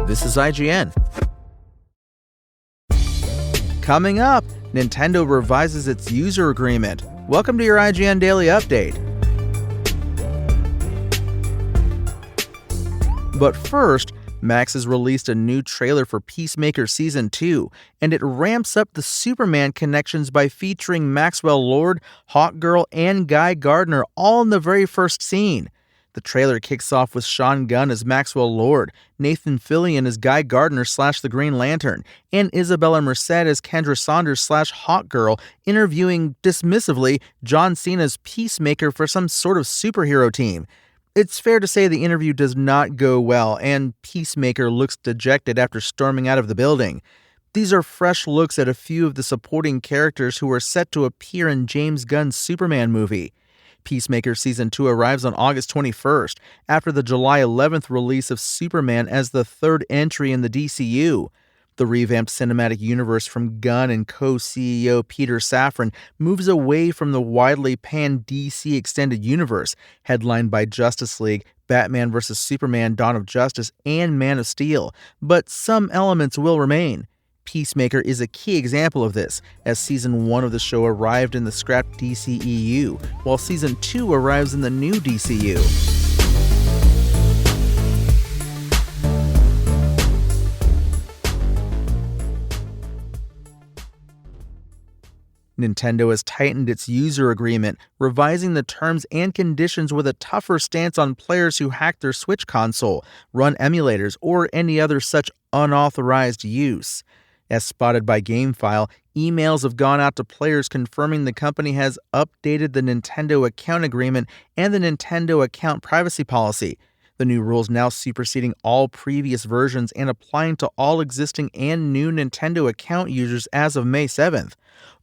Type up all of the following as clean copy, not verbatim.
This is IGN. Coming up, Nintendo revises its user agreement. Welcome to your IGN Daily Update. But first, Max has released a new trailer for Peacemaker Season 2, and it ramps up the Superman connections by featuring Maxwell Lord, Hawkgirl, and Guy Gardner all in the very first scene. The trailer kicks off with Sean Gunn as Maxwell Lord, Nathan Fillion as Guy Gardner / the Green Lantern, and Isabella Merced as Kendra Saunders / Hawkgirl interviewing, dismissively, John Cena's Peacemaker for some sort of superhero team. It's fair to say the interview does not go well, and Peacemaker looks dejected after storming out of the building. These are fresh looks at a few of the supporting characters who are set to appear in James Gunn's Superman movie. Peacemaker Season 2 arrives on August 21st, after the July 11th release of Superman as the third entry in the DCU. The revamped cinematic universe from Gunn and co-CEO Peter Safran moves away from the widely panned DC Extended Universe, headlined by Justice League, Batman vs. Superman: Dawn of Justice, and Man of Steel, but some elements will remain. Peacemaker is a key example of this, as Season 1 of the show arrived in the scrapped DCEU, while Season 2 arrives in the new DCU. Nintendo has tightened its user agreement, revising the terms and conditions with a tougher stance on players who hack their Switch console, run emulators, or any other such unauthorized use. As spotted by GameFile, emails have gone out to players confirming the company has updated the Nintendo account agreement and the Nintendo account privacy policy. The new rules now superseding all previous versions and applying to all existing and new Nintendo account users as of May 7th.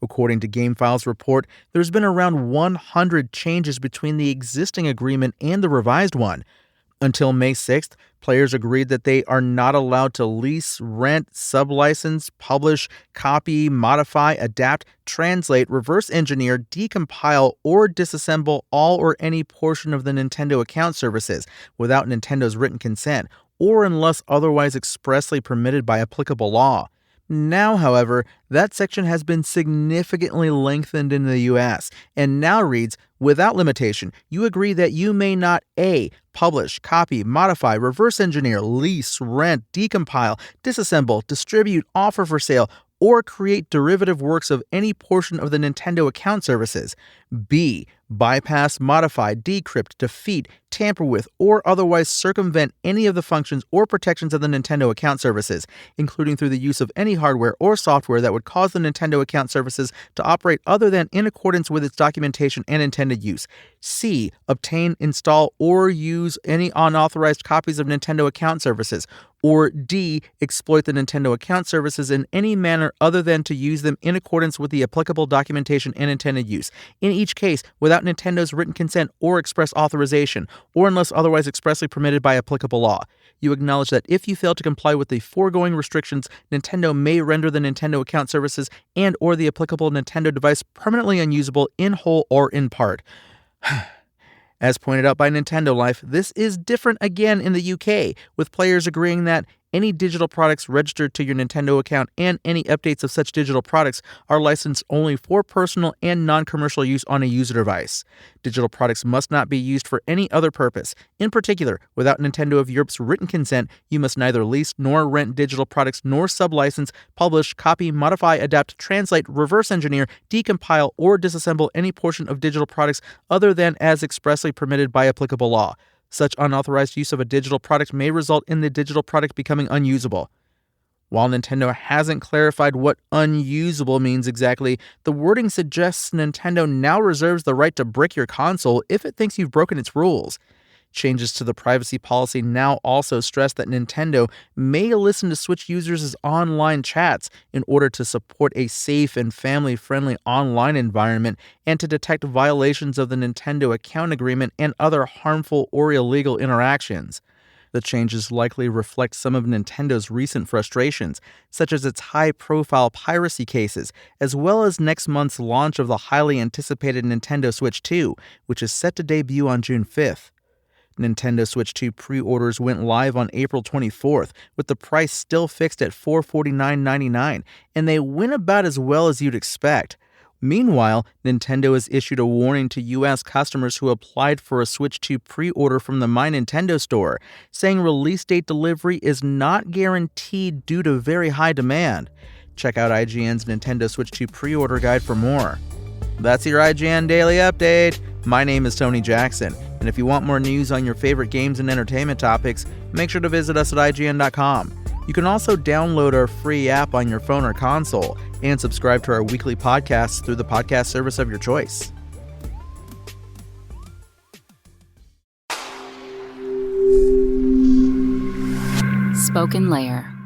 According to GameFile's report, there's been around 100 changes between the existing agreement and the revised one. Until May 6th, players agreed that they are not allowed to lease, rent, sublicense, publish, copy, modify, adapt, translate, reverse engineer, decompile, or disassemble all or any portion of the Nintendo account services without Nintendo's written consent, or unless otherwise expressly permitted by applicable law. Now, however, that section has been significantly lengthened in the US and now reads, without limitation, you agree that you may not A. Publish, copy, modify, reverse engineer, lease, rent, decompile, disassemble, distribute, offer for sale, or create derivative works of any portion of the Nintendo account services. B. Bypass, modify, decrypt, defeat, tamper with, or otherwise circumvent any of the functions or protections of the Nintendo account services, including through the use of any hardware or software that would cause the Nintendo account services to operate other than in accordance with its documentation and intended use. C. Obtain, install, or use any unauthorized copies of Nintendo account services. Or D. Exploit the Nintendo account services in any manner other than to use them in accordance with the applicable documentation and intended use, in each case without Nintendo's written consent or express authorization, or unless otherwise expressly permitted by applicable law. You acknowledge that if you fail to comply with the foregoing restrictions, Nintendo may render the Nintendo account services and or the applicable Nintendo device permanently unusable in whole or in part. As pointed out by Nintendo Life, this is different again in the UK, with players agreeing that any digital products registered to your Nintendo account and any updates of such digital products are licensed only for personal and non-commercial use on a user device. Digital products must not be used for any other purpose. In particular, without Nintendo of Europe's written consent, you must neither lease nor rent digital products nor sublicense, publish, copy, modify, adapt, translate, reverse engineer, decompile, or disassemble any portion of digital products other than as expressly permitted by applicable law. Such unauthorized use of a digital product may result in the digital product becoming unusable. While Nintendo hasn't clarified what unusable means exactly, the wording suggests Nintendo now reserves the right to brick your console if it thinks you've broken its rules. Changes to the privacy policy now also stress that Nintendo may listen to Switch users' online chats in order to support a safe and family-friendly online environment and to detect violations of the Nintendo account agreement and other harmful or illegal interactions. The changes likely reflect some of Nintendo's recent frustrations, such as its high-profile piracy cases, as well as next month's launch of the highly anticipated Nintendo Switch 2, which is set to debut on June 5th. Nintendo Switch 2 pre-orders went live on April 24th, with the price still fixed at $449.99, and they went about as well as you'd expect. Meanwhile, Nintendo has issued a warning to U.S. customers who applied for a Switch 2 pre-order from the My Nintendo store, saying release date delivery is not guaranteed due to very high demand. Check out IGN's Nintendo Switch 2 pre-order guide for more. That's your IGN Daily Update. My name is Tony Jackson, and if you want more news on your favorite games and entertainment topics, make sure to visit us at IGN.com. You can also download our free app on your phone or console and subscribe to our weekly podcasts through the podcast service of your choice. Spoken Layer.